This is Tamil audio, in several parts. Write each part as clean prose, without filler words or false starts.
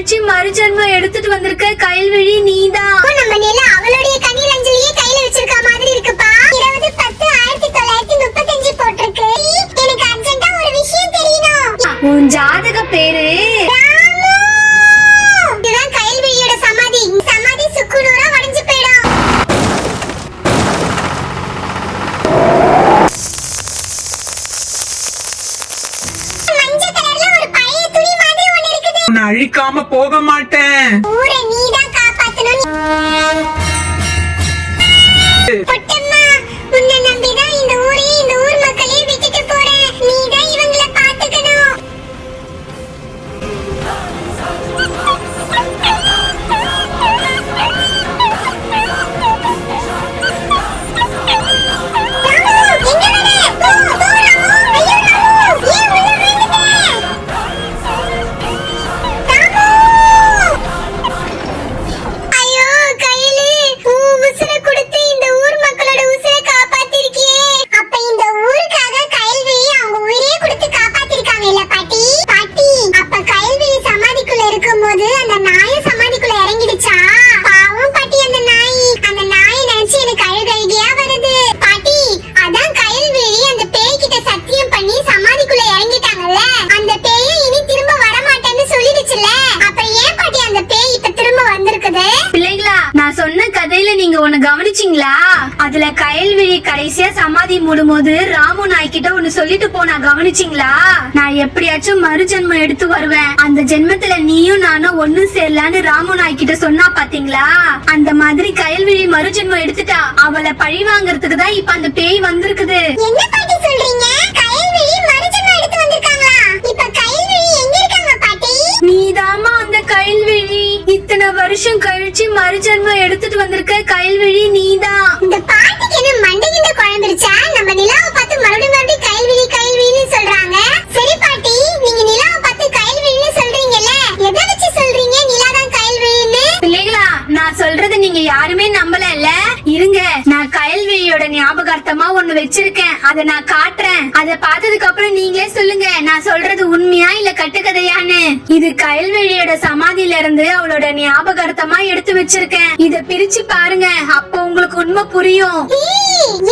கழிச்சு மறுஜென்மம் எடுத்துட்டு வந்திருக்க கயல்விழி நீதான். நம்ம நிலா அவளுடைய கண்ணீர் அஞ்சலியே கையில வச்சிருக்க மாதிரி இருக்குப்பா. 20/10/1935 போட்டிருக்கு. எனக்கு அர்ஜென்ட்டா ஒரு விஷயம் தெரியணும். உன் ஜாதக பேரு ராமு. இதுதான் கயல்விழியோட சமாதி. சமாதி சுக்குநூறா உடைஞ்சு போயிடும். மஞ்சள் கலர்ல ஒரு பழைய துணி மாதிரி ஒன்னு இருக்குது. நான் அழிக்காம போக மாட்டேன். ஊரை நீதான் காப்பாத்தணும். பொட்டம்மா, உன்னை நம்பிதான் இந்த ஊரையும் இந்த ஊர் மக்களையும் விட்டுட்டு போறேன். நீதான் இவங்களை பாத்துக்கணும். கவனிச்சிங்களா? அதுல கயல்விழி கடைசியா சமாதி மூடும்போது ராமு நாய் கிட்ட ஒன்னு சொல்லிட்டு போனா கவனிச்சிங்களா? நான் எப்படியாச்சும் மறுஜென்மம் எடுத்து வருவேன், அந்த ஜென்மத்துல நீயும் நானும் ஒண்ணு சேரலான்னு ராமு நாய் கிட்ட சொன்னா பாத்தீங்களா? அந்த மாதிரி கயல்விழி மறுஜென்மம் எடுத்துட்டா. அவளை பழி வாங்கறதுக்கு தான் இப்ப அந்த பேய் வந்திருக்குது. என்ன பாட்டி சொல்றீங்க? கயல்விழி மறுஜென்மம் எடுத்து வந்திருக்காங்களா? இப்ப கயல்விழி எங்க இருக்காங்க பாட்டி? நீதாமா அந்த கயல்விழி. இத்தனை வருஷம் கழிச்சு மறுஜென்மம் எடுத்துட்டு வந்திருக்க கயல்விழி நீதான். இந்த பாட்டிக்கு என்ன மண்டைகிட்ட குழம்பிருச்சா? நம்ம நிலாவை பார்த்து மறுபடியும் கயல்விழி கயல்விழின்னு சொல்றாங்க. சரி பாட்டி, நீங்க நிலாவை பார்த்து கயல்விழின்னு சொல்றீங்கல்ல, எதை வச்சு சொல்றீங்க நிலாதான் கயல்விழின்னு? பிள்ளைகளா, நான் சொல்றது நீங்க யாருமே நம்பலல்ல. இருங்க, நான் கயல்விழியோட ஞாபகார்த்தமா ஒண்ணு வச்சிருக்கேன், அதை நான் காட்டுறேன். அதை பார்த்ததுக்கு அப்புறம் நீங்களே சொல்லுங்க நான் சொல்றது உண்மையா இல்ல கட்டுக்கதையான்னு. இது கயல்விழியோட சமாதியில இருந்து அவளோட ஞாபகார்த்தமா எடுத்து வச்சிருக்கேன். இத பிரிச்சு பாருங்க, அப்போ உங்களுக்கு உண்மை புரியும்.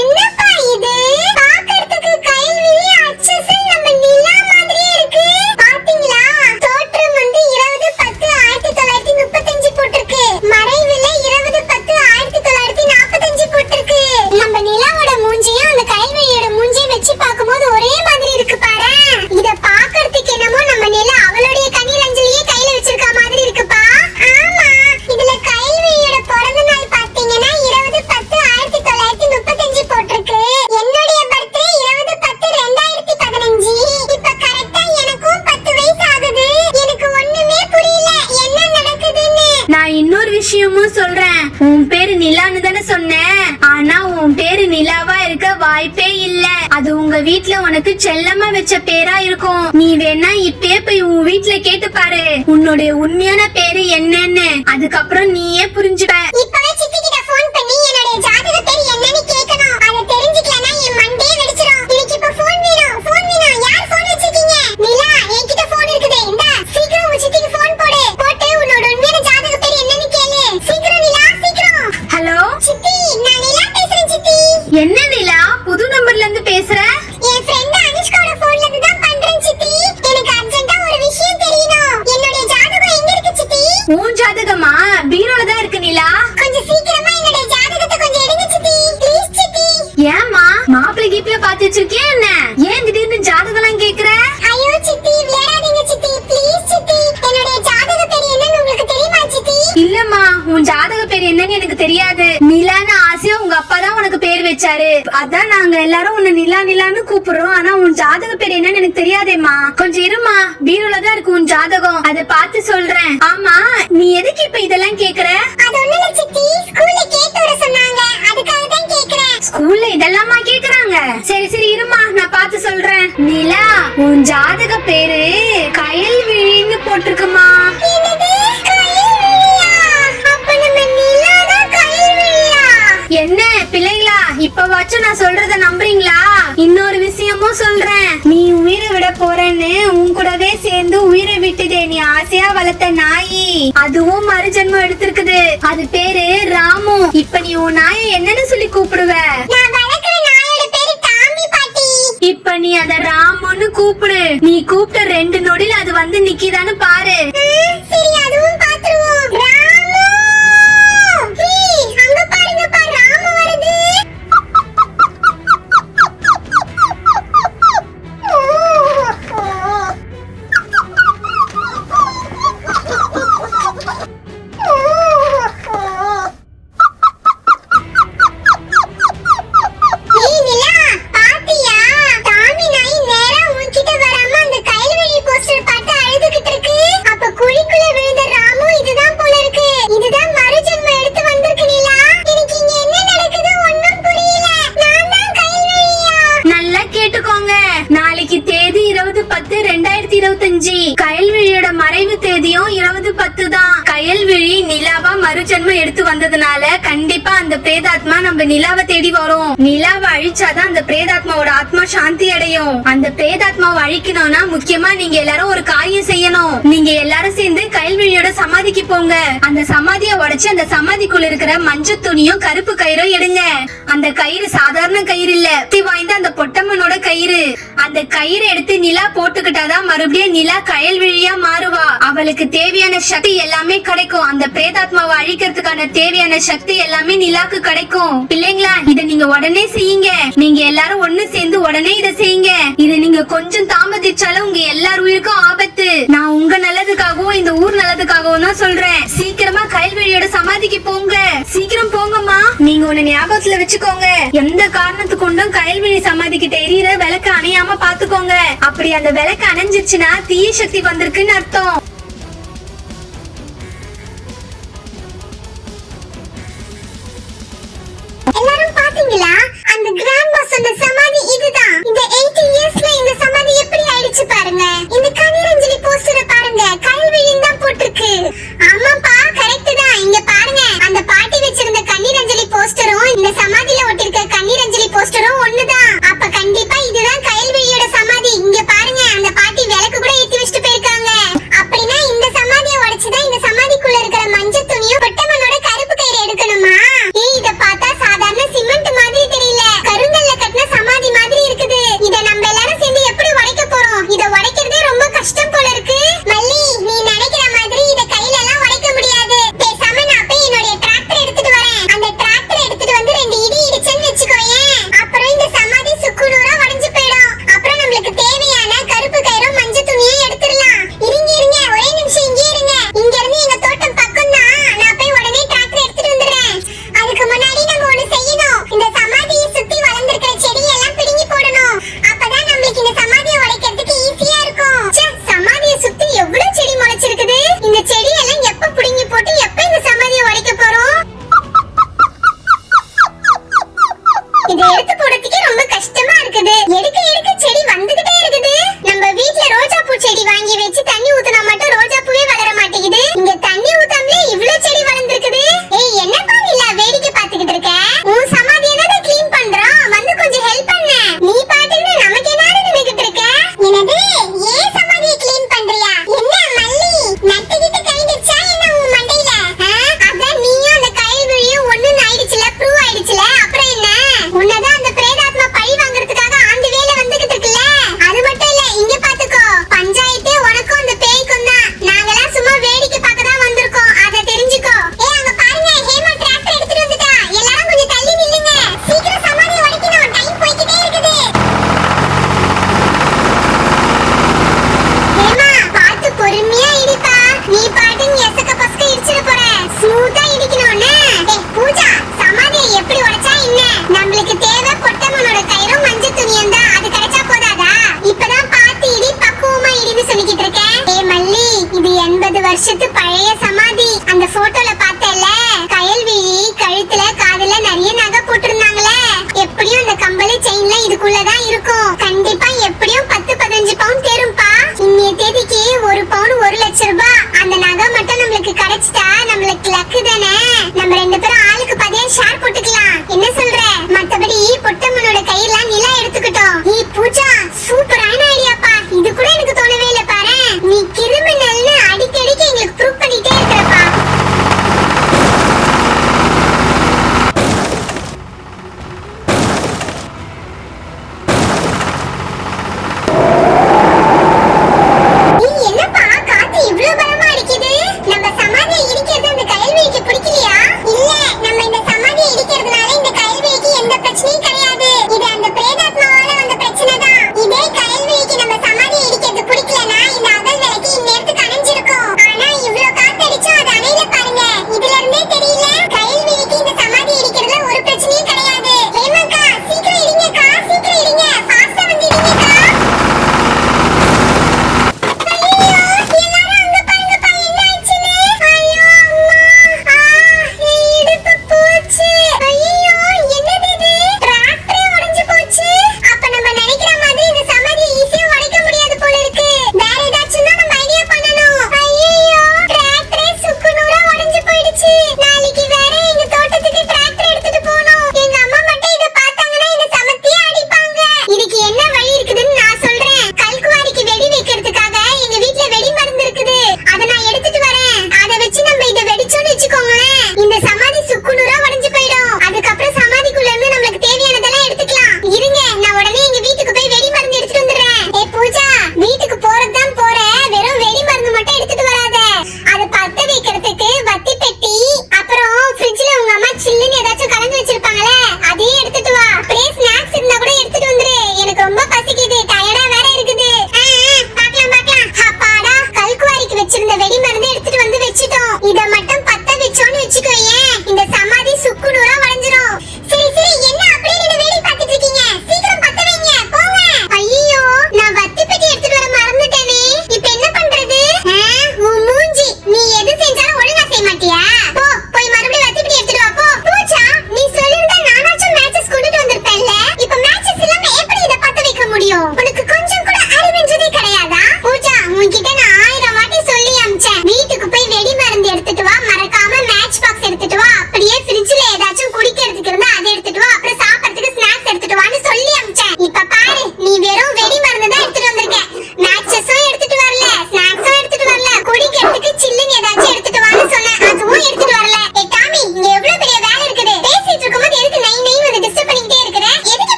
என்னப்பா இது? பார்க்கிறதுக்கு கயல்விழி அச்சசல் நம்ம நிலா மாதிரியே இருக்கு. பாத்தீங்களா? தோற்றம் வந்து 20/10/1935 போட்டிருக்கு. மறைவுல 20/10/1945 போட்டிருக்கு. நம்ம நிலாவோட மூஞ்சியும் அந்த கயல்விழியோட மூஞ்சியும் வச்சு பாக்கும்போது ஒரே மாதிரி இருக்கு பாரு. இத பார்க்கிறதுக்கு என்னமோ நம்ம நிலா அவளுடைய கண்ணீர் அஞ்சலியே கையில வச்சிருக்க மாதிரி இருக்குப்பா. ஆமா, இதுல கயல்விழியோட பிறந்த நாள் பாத்தீங்கன்னா 20/10/1935 போட்டிருக்கு. என்னுடைய பர்த்டே 20/10/2015. இப்ப கரெக்ட்டா எனக்கும் 10 வயசு ஆகுது. எனக்கு ஒண்ணுமே புரியல என்ன நடக்குதுன்னு. நான் இன்னொரு விஷயமும் சொல்றேன். உன் பேரு நிலான்னு தானே சொன்னேன், ஆனா உன் பேரு நிலாவா இருக்க வாய்ப்பே இல்ல. அது உங்க வீட்ல உனக்கு செல்லமா வச்ச பேரா இருக்கும். நீ வேணா இப்பயே போய் உன் வீட்ல கேட்டு பாரு உன்னுடைய உண்மையான பேரு என்னன்னு. அதுக்கப்புறம் நீயே புரிஞ்சுப்ப. இப்பவே சித்தி கிட்ட ஃபோன் பண்ணி என்னோட ஜாதக பேர் என்னன்னு கேட்கணும். அத தெரிஞ்சிக்கலனா என் மண்டே வெடிச்சிரும். எனக்கு இப்ப ஃபோன் வேணும். யார் ஃபோன் வச்சிருக்கீங்க? நிலா, என்கிட்ட ஃபோன் இருக்குது. இந்தா, சீக்கிரம் உன் சித்திக்கு ஃபோன் போடு. போட்டு உன்னோட உண்மையான ஜாதக பேர் என்னன்னு கேளு. சீக்கிரம் நிலா, சீக்கிரம். ஹலோ சித்தி, நான் நிலா பேசுறேன் சித்தி. என்ன நிலா, புது நம்பர்ல இருந்து பேசுற? என் ஃப்ரெண்ட் அனுஷ்காவோட ஃபோன்ல இருந்து தான் பண்றேன் சித்தி. எனக்கு அர்ஜென்ட்டா ஒரு விஷயம் தெரியணும். என்னோட ஜாதகம் எங்க இருக்கு சித்தி? உன் ஜாதகமா பீரோல தான் இருக்கு நிலா. கொஞ்சம் சீக்கிரமா என்னோட ஜாதகத்தை கொஞ்சம் எடுங்க சித்தி. ப்ளீஸ் சித்தி. ஏமா மாப்பிள்ளை கீப்பில பாத்து வச்சிருக்கியா என்ன? ஏன் திடீர்னு ஜாதகம் கேக்குற? ஐயோ சித்தி, விளையாடாதீங்க சித்தி. ப்ளீஸ் சித்தி, என்னோட ஜாதக பேர் என்னன்னு உங்களுக்கு தெரியுமா சித்தி? இல்லம்மா, உன் ஜாதக பேர் என்னன்னு எனக்கு தெரியாது. நிலான்னு ஆசையா உங்க அப்பா தான் உனக்கு பேர் வச்சாரு. அதான் நாங்க எல்லாரும் உன்னை நிலா நிலான்னு கூப்பிடுறோம். ஆனா உன் ஜாதக பேர் என்னன்னு எனக்கு தெரியாதேம்மா. கொஞ்சம் இருமா, பீரோல தான் இருக்கு உன் ஜாதகம், அதை பார்த்து சொல்றேன். ஆமா, நீ எதுக்கு இப்ப இதெல்லாம் கேக்குற? அது ஒண்ணுல சித்தி, ஸ்கூல்ல கேட்டு வர சொன்னாங்க, அதுக்காக தான் கேக்குறேன். ஸ்கூல்ல இதெல்லாமா கேக்குறாங்க? சரி சரி இருமா, நான் பார்த்து சொல்றேன். நிலா, உன் ஜாதக பேரு கயல்விழின்னு போட்டிருக்குமா. என்னது? கயல்விழியா? அப்ப நம்ம நிலா தான் கயல்விழியா? என்ன பிள்ளைங்களா, இப்பவாச்சும் நான் சொல்றத நம்புறீங்களா? இன்னொரு விஷயமும் சொல்றேன். நீ உயிரை விட போறேன்னு உன் கூடவே சேர்ந்து உயிரை விட்டுதே நீ ஆசையா வளர்த்த நாயி அதுவும் மறுஜென்மம் எடுத்திருக்குது. அது பேரு ராமு. இப்ப நீ உன் நாயை என்னன்னு சொல்லி கூப்பிடுவ? நான் வளர்க்கிற நாயோட பேரு டாமி பாட்டி. இப்ப நீ அத ராமுன்னு கூப்பிடு. நீ கூப்பிட்ட 2 நொடியில அது வந்து நிக்கிதான்னு பாரு. சரி, அதுவும் பாத்துருவோம். ராமு, அங்க பாருங்கப்பா, ராமு வருது. கயல்விழியோட மறைவு தேதியும் 20/10 தான். கயல்விழி நிலாவா மறுஜென்மம் எடுத்து வந்ததுனால கண்டிப்பா அந்த பிரேதாத்மா நம்ம நிலாவை தேடி வரும். நிலாவை அழிச்சாதான் அந்த பிரேதாத்மாவோட ஆத்மா சாந்தி அடையும். அந்த பிரேதாத்மாவை அழிக்கணும்னா முக்கியமா நீங்க எல்லாரும் ஒரு காரியம் செய்யணும். நீங்க எல்லாரும் சேர்ந்து கயல்விழியோட சமாதிக்கு போங்க. அந்த சமாதியை உடைச்சு அந்த சமாதிக்குள்ள இருக்கிற மஞ்சள் துணியும் கருப்பு கயிறும் எடுங்க. அந்த கயிறு சாதாரண கயிறு இல்ல, சக்தி வாய்ந்த அந்த பொட்டம்மனோட கயிறு. அந்த கயிறு எடுத்து நிலா போட்டுக்கிட்டாதான் மறுபடியும் நிலா கயல்விழியா மாறுவா. அவளுக்கு தேவையான சக்தி எல்லாமே கிடைக்கும். அந்த பிரேதாத்மாவை அழிக்கிறதுக்கான தேவையான சக்தி எல்லாமே நிலாக்கு கிடைக்கும். பிள்ளைங்களா, இத நீங்க உடனே செய்யுங்க. நீங்க எல்லாரும் ஒண்ணு சேர்ந்து உடனே இத செய்யுங்க. இத நீங்க கொஞ்சம் தாமதிச்சாலும் உங்க எல்லார் உயிருக்கும் ஆபத்து. நான் உங்க நல்லதுக்காகவும் இந்த ஊர் நல்லதுக்காகவும் தான் சொல்றேன். சீக்கிரமா கயல்விழியோட சமாதிக்கு போங்க. சீக்கிரம் போங்கம்மா. நீங்க ஒண்ணு ஞாபகத்துல வச்சுக்கோங்க, எந்த காரணத்துக்கு கொண்டும் கயல்விழி சமாதி கிட்ட எரியற விளக்கு அணையாம பாத்துக்கோங்க. அப்படி அந்த விளக்கு அணைஞ்சிருச்சுன்னா தீய சக்தி வந்திருக்குன்னு அர்த்தம். எல்லாரும் பாத்தீங்களா? அந்த கிராண்ட்மா சொன்ன சமாதி இதுதான். இந்த 80 இயர்ஸ்ல இந்த சமாதி எப்படி ஆயிடுச்சு பாருங்க. இந்த கனிரஞ்சலி போஸ்டரை பாருங்க, கயல்விழின்னு தான் போட்டிருக்கு. ஆமாப்பா, கரெக்ட் தான். இங்க பாருங்க, அந்த பாட்டி வச்சிருந்த கனிரஞ்சலி போஸ்டரும் இந்த சமாதியில ஒட்டிருக்க கனிரஞ்சலி போஸ்டரும் ஒண்ணுதான். அப்ப கண்டிப்பா இதுதான் கயல்விழியோட சமாதி. இங்க பாருங்க, அந்த பாட்டி விளக்கு கூட ஏத்தி வச்சுட்டு போயிருக்காங்க. அப்படின்னா இந்த சமாதியை உடைச்சுதான் இந்த சமாதிக்குள்ள இருக்கிற மஞ்சள் துணியும் பொட்டம்மனோட கருப்பு கயிறு எடுக்கணுமா? இத பார்த்தா சாதாரண சிமெண்ட் மாதிரி தெரியல, கருங்கல்ல கட்டின சமாதி மாதிரி இருக்குது. இத நம்ம எல்லாரும் சேர்ந்து எப்படி உடைக்க போறோம்? இத உடைக்கிறதே ரொம்ப கஷ்டம் போல இருக்கு. மல்லி, நீ நினைக்கிற மாதிரி இத கையில எல்லாம் உடைக்க முடியாது. பேசாம நான் போய் என்னோட டிராக்டர் எடுத்துட்டு வரேன். அந்த டிராக்டர் எடுத்துட்டு வந்து 2 இடி இடிச்சேன்னு வச்சுக்கோயேன், அப்புறம் இந்த சமாதி சுக்குநூறா உடைஞ்சு போயிடும். அப்புறம் நம்மளுக்கு தேவையான கருப்பு கயிறும் மஞ்சள் துணியும் எடுத்துடலாம். இருங்க இருங்க, ஒரே நிமிஷம் இங்கே இருங்க. இங்க இருந்து எங்க தோட்டம் பக்கம் தான். நான் போய் உடனே டிராக்டர் எடுத்துட்டு வந்துடுறேன். அதுக்கு முன்னாடி நம்ம ஒண்ணு செய்யணும். இந்த சமாதியை சுத்தி வளர்ந்திருக்கிற செடியை எல்லாம் பிடுங்கி போடணும். அப்பதான் நம்மளுக்கு இந்த சமாதியை உடைக்கிறதுக்கு ஈஸியா இருக்கும். சமாதியை சுத்தி எவ்வளவு செடி முளைச்சிருக்குது. இந்த செடியெல்லாம் எப்ப பிடுங்கி போட்டு எப்ப இந்த சமாதியை உடைக்க போறோம்? இதை எடுத்து போடுறதுக்கே ரொம்ப கஷ்டமா இருக்குது. எடுக்க எடுக்க செடி வந்துகிட்டே இருக்குது. நம்ம வீட்ல ரோஜா பூ செடி வாங்கி வச்சு தண்ணி ஊத்துனா மட்டும் ரோஜா பூவே வளர மாட்டேங்குது. இங்க தண்ணி ஊத்தாமலே இவ்வளவு செடி வளர்ந்திருக்குது. ஏய், என்னப்பா இல்ல வேடிக்கை பாத்துக்கிட்டு இருக்க? உன் சமாதியை தான் க்ளீன் பண்றோம், வந்து கொஞ்சம் ஹெல்ப் பண்ண. நீ பாட்டுக்கு நமக்கு என்னன்னு நினைக்கிட்டு இருக்க? என்னது, ஏன் சமாதியை க்ளீன் பண்றியா? என்ன மல்லி, நட்டுக்கிட்டு கைதிச்சா என்ன உன் மண்டையில? அதான் நீயும் அந்த கயல்விழியும் ஒண்ணு ஆயிடுச்சுல, ப்ரூவ் ஆயிடுச்சுல, அப்புறம் என்ன? உன்னதான் அந்த பிரேதாத்மா பழி வாங்குறதுக்காக ஆண்டு வேலை வந்துகிட்டு இருக்குல்ல. அது மட்டும் இல்ல, இங்க பாத்துக்கோ, பஞ்சாயத்தே உனக்கும் அந்த பேய்க்கும் தான். நாங்கெல்லாம் சும்மா வேடிக்கை பார்க்க தான் வந்திருக்கோம், அத தெரிஞ்சுக்கோ. அங்க பாருங்க, ஹேமா டிராக்டர் எடுத்துட்டு வந்துட்டா. எல்லாரும் கொஞ்சம் தள்ளி நில்லுங்க, சீக்கிரம் சமாதியை உடைக்கணும், டைம் போய்க்கிட்டே இருக்குது. ஹேமா, பார்த்து பொறுமையா இடிப்பா. நீ பாட்டுன்னு எசக்க பஸ்க இடிச்சிட போற. ஸ்மூத்தா இடிக்கணும்னு. பூஜா, சமாதியை எப்படி உடைச்சா என்ன? நம்மளுக்கு தேவை பொட்டம்மனோட கயிறும் மஞ்சள் துணியும் தான். அது கிடைச்சா போதாதா? இப்பதான் பார்த்து இடி, பக்குவமா இடின்னு சொல்லிக்கிட்டு இருக்கேன். மல்லி, இது 80 வருஷத்து பழைய சமாதி. அந்த போட்டோல பார்த்தல, கயல்விழி கழுத்துல காதுல நிறைய நகை போட்டிருந்தாங்களே. எப்படியும் அந்த கம்பளி செயின்ல இதுக்குள்ளதான் இருக்கும். கண்டிப்பா எப்படியும் 10-15 பவுன் தேரும்பா. இன்னைய தேதிக்கு 1 பவுன் 1 லட்சம் ரூபாய். அந்த நகை மட்டும் நம்மளுக்கு கிடைச்சிட்டா நம்மளுக்கு லக்கு தானே. நம்ம 2 பேரும் ஆளுக்கு 10 ஷேர் போட்டுக்கலாம். என்ன சொல்ற? மத்தபடி பொட்டம்மனோட கையெல்லாம் நிலா எடுத்துக்கிட்டோம். பூஜா, சூப்பரான ஐடியாப்பா. இது கூட எனக்கு தோணவே இல்ல பாரு. நீ கிரிமினல்னு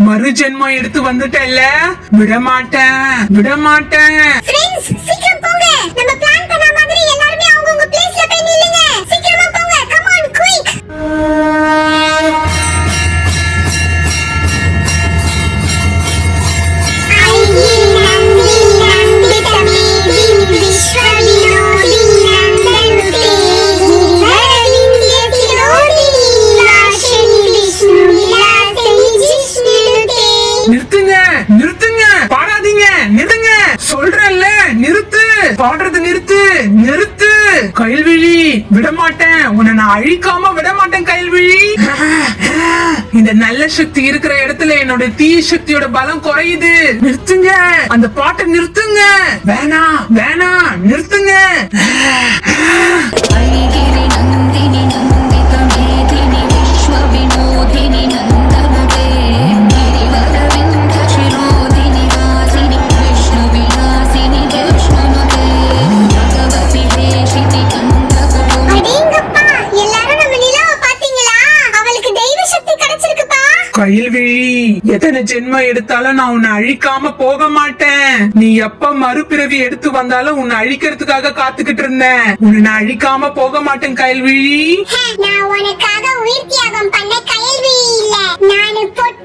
மறு ஜென்மம் எடுத்து வந்துட்டல்ல, விடமாட்டேன். ஃப்ரெண்ட்ஸ் சீக்கிரம் போங்க. நம்ம பிளான் பண்ண மாதிரி எல்லாரும் அவங்கவங்க பிளேஸ்ல போய் நில்லுங்க. சீக்கிரமா போங்க. Come on quick. நிறுத்துங்க, பாடாதீங்க, நிறுத்துங்க. சொல்றேன்ல, நிறுத்து, பாடுறது நிறுத்து. கயல்விழி, விடமாட்டேன். உன்னை நான் அழிக்காம விடமாட்டேன் கயல்விழி. இந்த நல்ல சக்தி இருக்கிற இடத்துல என்னோட தீய சக்தியோட பலம் குறையுது. நிறுத்துங்க, அந்த பாட்டை நிறுத்துங்க. வேணாம், நிறுத்துங்க. ஐகிரி நந்தினி நந்தித மேதினி விஸ்வ வினோதினி நந்தனதே गिरिवरविन्द शिरोधिनि वासिनि विष्णु विलासिनि विष्णुनुते भगवति देशिति कण्ठकटो அடேங்கப்பா, எல்லாரும் நம்ம நிலாவை பாத்தீங்களா? அவளுக்கு தெய்வ சக்தி கிடைச்சிருக்குப்பா. கயல்விழி, எத்தனை ஜென்மம் எடுத்தாலும் நான் உன்னை அழிக்காம போக மாட்டேன். நீ எப்ப மறுபிறவி எடுத்து வந்தாலும் உன்னை அழிக்கிறதுக்காக காத்துக்கிட்டு இருந்தேன். உன்னை நான் அழிக்காம போக மாட்டேன் கயல்விழி. நான் உனக்காக உயிர் தியாகம் பண்ண கயல்விழி இல்ல, நான் பொட்டு